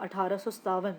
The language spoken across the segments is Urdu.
1857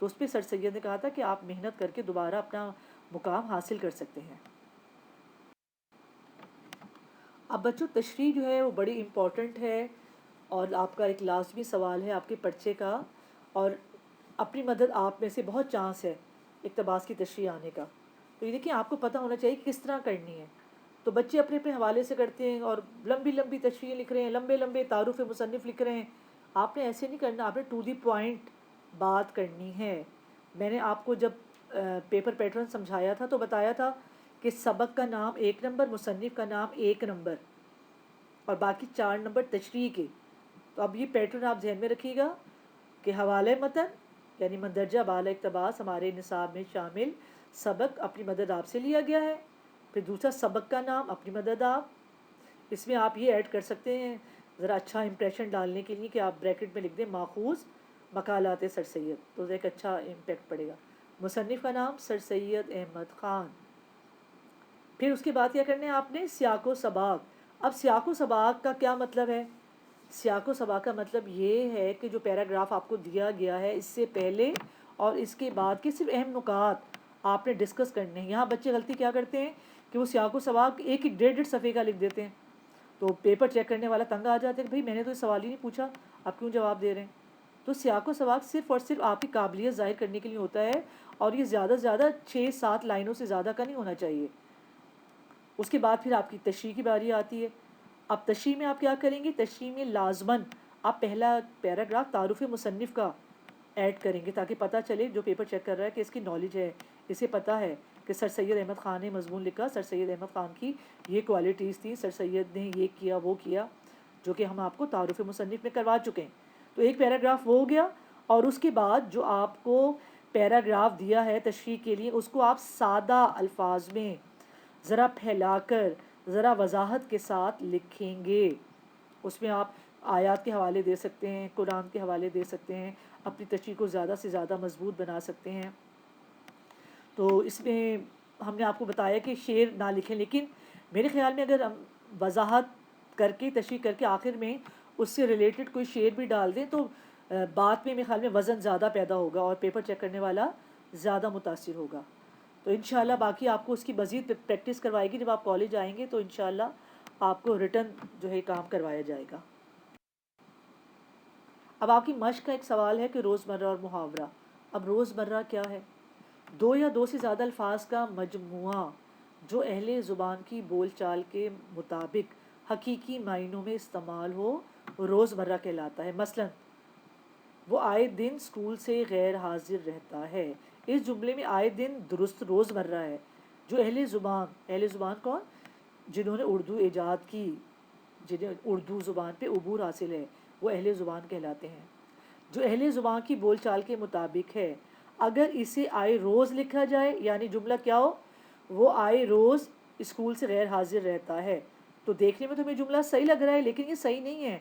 تو اس پہ سر سید نے کہا تھا کہ آپ محنت کر کے دوبارہ اپنا مقام حاصل کر سکتے ہیں۔ اب بچوں تشریح جو ہے وہ بڑی امپورٹنٹ ہے، اور آپ کا ایک لازمی سوال ہے آپ کے پرچے کا، اور اپنی مدد آپ میں سے بہت چانس ہے اقتباس کی تشریح آنے کا۔ تو یہ دیکھیں آپ کو پتہ ہونا چاہیے کہ کس طرح کرنی ہے۔ تو بچے اپنے اپنے حوالے سے کرتے ہیں اور لمبی لمبی تشریح لکھ رہے ہیں، لمبے لمبے تعارف مصنف لکھ رہے ہیں۔ آپ نے ایسے نہیں کرنا، آپ نے ٹو دی پوائنٹ بات کرنی ہے۔ میں نے آپ کو جب پیپر پیٹرن سمجھایا تھا تو بتایا تھا کہ سبق کا نام 1 نمبر، مصنف کا نام 1 نمبر، اور باقی 4 نمبر تشریح کے۔ تو اب یہ پیٹرن آپ ذہن میں رکھیے گا کہ حوالہ متن یعنی مندرجہ بالا اقتباس ہمارے نصاب میں شامل سبق اپنی مدد آپ سے لیا گیا ہے۔ پھر دوسرا سبق کا نام اپنی مدد آپ، اس میں آپ یہ ایڈ کر سکتے ہیں ذرا اچھا امپریشن ڈالنے کے لیے کہ آپ بریکٹ میں لکھ دیں ماخوذ مقالات سر سید، تو ایک اچھا امپیکٹ پڑے گا۔ مصنف کا نام سر سید احمد خان۔ پھر اس کے بعد کیا کرنا ہے آپ نے؟ سیاق و سباق۔ اب سیاق و سباق کا کیا مطلب ہے؟ سیاق و سباق کا مطلب یہ ہے کہ جو پیراگراف آپ کو دیا گیا ہے اس سے پہلے اور اس کے بعد کے صرف اہم نکات آپ نے ڈسکس کرنے ہیں۔ یہاں بچے غلطی کیا کرتے ہیں کہ وہ سیاق و سباق ایک 1.5 صفحے کا لکھ دیتے ہیں، تو پیپر چیک کرنے والا تنگ آ جاتے ہیں کہ بھئی میں نے تو یہ سوال ہی نہیں پوچھا، آپ کیوں جواب دے رہے ہیں؟ تو سیاق و سباق صرف اور صرف آپ کی قابلیت ظاہر کرنے کے لیے ہوتا ہے، اور یہ زیادہ سے زیادہ 6-7 لائنوں سے زیادہ کا نہیں ہونا چاہیے۔ اس کے بعد پھر آپ کی تشریح کی باری آتی ہے۔ اب تشریح میں آپ کیا کریں گے؟ تشریح میں لازماً آپ پہلا پیراگراف تعارف مصنف کا ایڈ کریں گے تاکہ پتہ چلے جو پیپر چیک کر رہا ہے کہ اس کی نالج ہے، اسے پتہ ہے کہ سر سید احمد خان نے مضمون لکھا، سر سید احمد خان کی یہ کوالٹیز تھیں، سر سید نے یہ کیا وہ کیا، جو کہ ہم آپ کو تعارف مصنف میں کروا چکے ہیں۔ تو ایک پیراگراف وہ ہو گیا، اور اس کے بعد جو آپ کو پیراگراف دیا ہے تشریح کے لیے اس کو آپ سادہ الفاظ میں ذرا پھیلا کر ذرا وضاحت کے ساتھ لکھیں گے۔ اس میں آپ آیات کے حوالے دے سکتے ہیں، قرآن کے حوالے دے سکتے ہیں، اپنی تشریح کو زیادہ سے زیادہ مضبوط بنا سکتے ہیں۔ تو اس میں ہم نے آپ کو بتایا کہ شعر نہ لکھیں، لیکن میرے خیال میں اگر ہم وضاحت کر کے تشریح کر کے آخر میں اس سے ریلیٹڈ کوئی شعر بھی ڈال دیں تو بات میں میرے خیال میں وزن زیادہ پیدا ہوگا اور پیپر چیک کرنے والا زیادہ متاثر ہوگا۔ تو انشاءاللہ باقی آپ کو اس کی مزید پریکٹس کروائے گی، جب آپ کالج آئیں گے تو انشاءاللہ آپ کو ریٹن جو ہے کام کروایا جائے گا۔ اب آپ کی مشق کا ایک سوال ہے کہ روزمرہ اور محاورہ۔ اب روزمرہ کیا ہے؟ 2 یا 2 سے زیادہ الفاظ کا مجموعہ جو اہل زبان کی بول چال کے مطابق حقیقی معنوں میں استعمال ہو روزمرہ کہلاتا ہے۔ مثلا وہ آئے دن اسکول سے غیر حاضر رہتا ہے۔ اس جملے میں آئے دن درست روزمرہ ہے۔ جو اہل زبان کون؟ جنہوں نے اردو ایجاد کی، جنہیں اردو زبان پہ عبور حاصل ہے، وہ اہل زبان کہلاتے ہیں۔ جو اہل زبان کی بول چال کے مطابق ہے، اگر اسے آئے روز لکھا جائے یعنی جملہ کیا ہو؟ وہ آئے روز اسکول سے غیر حاضر رہتا ہے، تو دیکھنے میں تمہیں جملہ صحیح لگ رہا ہے لیکن یہ صحیح نہیں ہے۔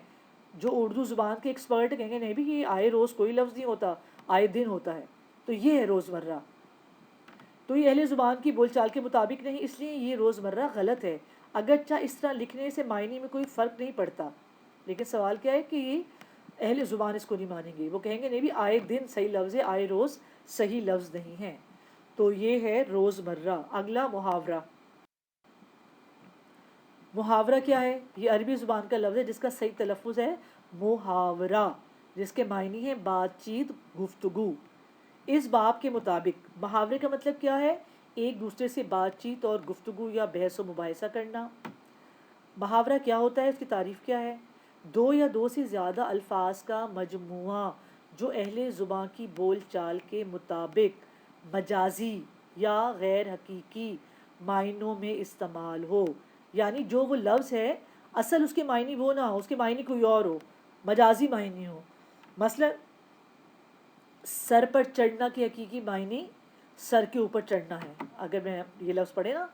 جو اردو زبان کے ایکسپرٹ کہیں گے نہیں بھی یہ آئے روز کوئی لفظ نہیں ہوتا، آئے دن ہوتا ہے، تو یہ ہے روزمرہ۔ تو یہ اہل زبان کی بول چال کے مطابق نہیں، اس لیے یہ روزمرہ غلط ہے، اگرچہ اس طرح لکھنے سے معنی میں کوئی فرق نہیں پڑتا، لیکن سوال کیا ہے کہ اہل زبان اس کو نہیں مانیں گے، وہ کہیں گے نہیں بھی آئے دن صحیح لفظ ہے، آئے روز صحیح لفظ نہیں ہے۔ تو یہ ہے روزمرہ۔ اگلا محاورہ۔ محاورہ کیا ہے؟ یہ عربی زبان کا لفظ ہے جس کا صحیح تلفظ ہے محاورہ، جس کے معنی ہے بات چیت، گفتگو۔ اس باب کے مطابق محاورے کا مطلب کیا ہے؟ ایک دوسرے سے بات چیت اور گفتگو یا بحث و مباحثہ کرنا۔ محاورہ کیا ہوتا ہے؟ اس کی تعریف کیا ہے؟ 2 یا 2 سے زیادہ الفاظ کا مجموعہ جو اہل زبان کی بول چال کے مطابق مجازی یا غیر حقیقی معنوں میں استعمال ہو، یعنی جو وہ لفظ ہے اصل اس کے معنی وہ نہ ہو، اس کے معنی کوئی اور ہو، مجازی معنی ہو۔ مثلا سر پر چڑھنا کے حقیقی معنی سر کے اوپر چڑھنا ہے۔ اگر میں یہ لفظ پڑھے نا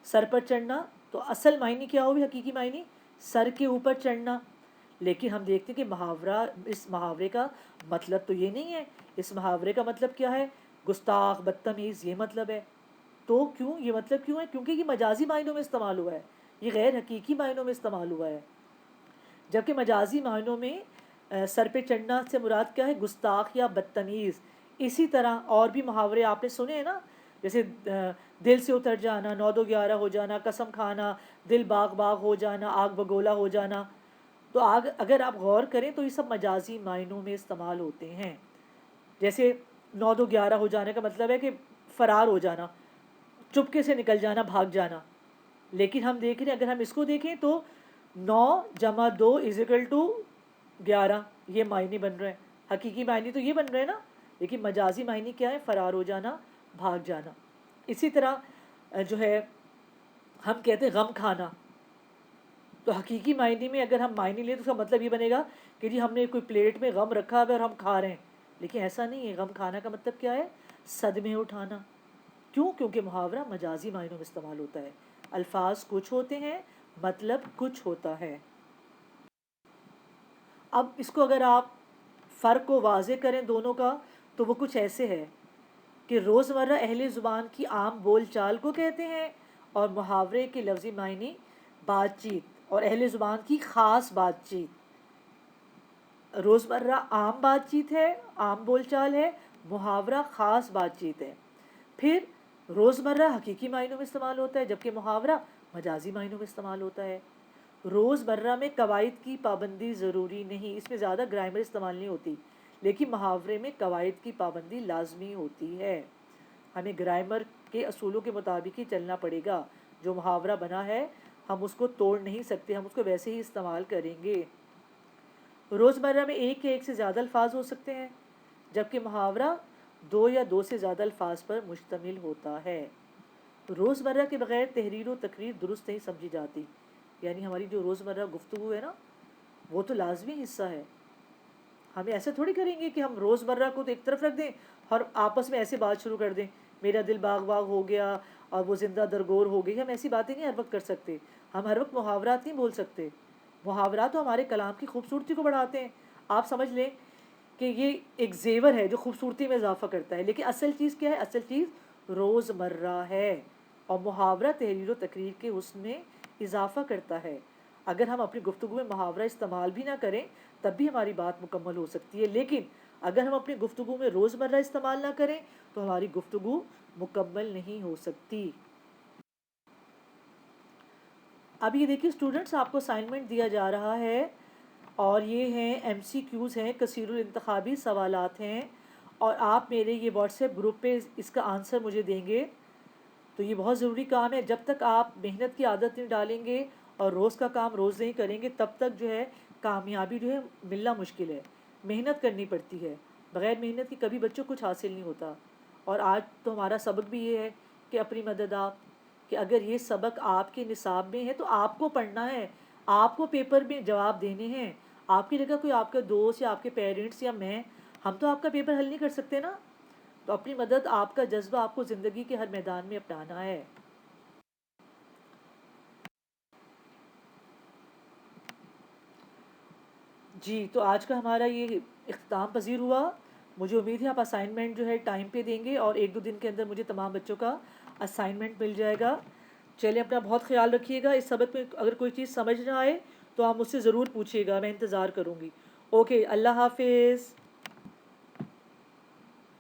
سر پر چڑھنا، تو اصل معنی کیا ہوگی؟ حقیقی معنی سر کے اوپر چڑھنا، لیکن ہم دیکھتے ہیں کہ محاورہ، اس محاورے کا مطلب تو یہ نہیں ہے۔ اس محاورے کا مطلب کیا ہے؟ گستاخ، بدتمیز، یہ مطلب ہے۔ تو کیوں یہ مطلب کیوں ہے؟ کیونکہ یہ مجازی معنوں میں استعمال ہوا ہے، یہ غیر حقیقی معنوں میں استعمال ہوا ہے۔ جبکہ مجازی معنوں میں سر پہ چڑھنا سے مراد کیا ہے؟ گستاخ یا بدتمیز۔ اسی طرح اور بھی محاورے آپ نے سنے ہیں نا، جیسے دل سے اتر جانا، 9 دو 11 ہو جانا، قسم کھانا، دل باغ باغ ہو جانا، آگ بگولا ہو جانا. تو آگ اگر آپ غور کریں تو یہ سب مجازی معنوں میں استعمال ہوتے ہیں. جیسے 9 دو 11 ہو جانے کا مطلب ہے کہ فرار ہو جانا، چپکے سے نکل جانا، بھاگ جانا. لیکن ہم دیکھ رہے ہیں، اگر ہم اس کو دیکھیں تو 9 + 2 = 11 یہ معنی بن رہے ہیں. حقیقی معنی تو یہ بن رہے ہیں نا، لیکن مجازی معنی کیا ہے؟ فرار ہو جانا، بھاگ جانا. اسی طرح جو ہے ہم کہتے ہیں غم کھانا، تو حقیقی معنی میں اگر ہم معنی لیں تو اس کا مطلب یہ بنے گا کہ جی ہم نے کوئی پلیٹ میں غم رکھا ہے اور ہم کھا رہے ہیں. لیکن ایسا نہیں ہے. غم کھانا کا مطلب کیا ہے؟ صدمے اٹھانا. کیوں؟ کیونکہ محاورہ مجازی معنوں میں استعمال ہوتا ہے. الفاظ کچھ ہوتے ہیں، مطلب کچھ ہوتا ہے. اب اس کو اگر آپ فرق کو واضح کریں دونوں کا تو وہ کچھ ایسے ہے کہ روزمرہ اہل زبان کی عام بول چال کو کہتے ہیں، اور محاورے کے لفظی معنی بات چیت اور اہل زبان کی خاص بات چیت. روزمرہ عام بات چیت ہے، عام بول چال ہے، محاورہ خاص بات چیت ہے. پھر روزمرہ حقیقی معنوں میں استعمال ہوتا ہے، جبکہ محاورہ مجازی معنوں میں استعمال ہوتا ہے. روزمرہ میں قواعد کی پابندی ضروری نہیں، اس میں زیادہ گرامر استعمال نہیں ہوتی، لیکن محاورے میں قواعد کی پابندی لازمی ہوتی ہے. ہمیں گرامر کے اصولوں کے مطابق ہی چلنا پڑے گا. جو محاورہ بنا ہے ہم اس کو توڑ نہیں سکتے، ہم اس کو ویسے ہی استعمال کریں گے. روزمرہ میں ایک یا ایک سے زیادہ الفاظ ہو سکتے ہیں، جبکہ محاورہ 2 یا 2 سے زیادہ الفاظ پر مشتمل ہوتا ہے. روزمرہ کے بغیر تحریر و تقریر درست نہیں سمجھی جاتی. یعنی ہماری جو روزمرہ گفتگو ہے نا، وہ تو لازمی حصہ ہے. ہمیں ایسا تھوڑی کریں گے کہ ہم روزمرہ کو تو ایک طرف رکھ دیں اور آپس میں ایسے بات شروع کر دیں، میرا دل باغ باغ ہو گیا اور وہ زندہ درگور ہو گئی. ہم ایسی باتیں نہیں ہر وقت کر سکتے. ہم ہر وقت محاورات نہیں بول سکتے. محاورات تو ہمارے کلام کی خوبصورتی کو بڑھاتے ہیں. آپ سمجھ لیں کہ یہ ایک زیور ہے جو خوبصورتی میں اضافہ کرتا ہے، لیکن اصل چیز کیا ہے؟ اصل چیز روزمرہ ہے، اور محاورہ تحریر و تقریر کے حسن میں اضافہ کرتا ہے. اگر ہم اپنی گفتگو میں محاورہ استعمال بھی نہ کریں تب بھی ہماری بات مکمل ہو سکتی ہے، لیکن اگر ہم اپنی گفتگو میں روزمرہ استعمال نہ کریں تو ہماری گفتگو مکمل نہیں ہو سکتی. اب یہ دیکھیے اسٹوڈنٹس، آپ کو اسائنمنٹ دیا جا رہا ہے، اور یہ ہیں MCQs ہیں، کثیر الانتخابی سوالات ہیں، اور آپ میرے یہ واٹس ایپ گروپ پہ اس کا آنسر مجھے دیں گے. تو یہ بہت ضروری کام ہے. جب تک آپ محنت کی عادت نہیں ڈالیں گے اور روز کا کام روز نہیں کریں گے تب تک جو ہے کامیابی جو ہے ملنا مشکل ہے. محنت کرنی پڑتی ہے، بغیر محنت کی کبھی بچوں کچھ حاصل نہیں ہوتا. اور آج تو ہمارا سبق بھی یہ ہے کہ اپنی مدد آپ، کہ اگر یہ سبق آپ کے نصاب میں ہے تو آپ کو پڑھنا ہے، آپ کو پیپر میں جواب دینے ہیں. آپ کی جگہ کوئی آپ کا دوست یا آپ کے پیرنٹس یا میں، ہم تو آپ کا پیپر حل نہیں کر سکتے نا. تو اپنی مدد، آپ کا جذبہ آپ کو زندگی کے ہر میدان میں اپنانا ہے. جی، تو آج کا ہمارا یہ اختتام پذیر ہوا. مجھے امید ہے آپ اسائنمنٹ جو ہے ٹائم پہ دیں گے، اور 1 2 دن کے اندر مجھے تمام بچوں کا اسائنمنٹ مل جائے گا. چلیں، اپنا بہت خیال رکھیے گا. اس سبق میں اگر کوئی چیز سمجھ نہ آئے تو آپ مجھ سے ضرور پوچھیے گا، میں انتظار کروں گی. اوکے، اللہ حافظ.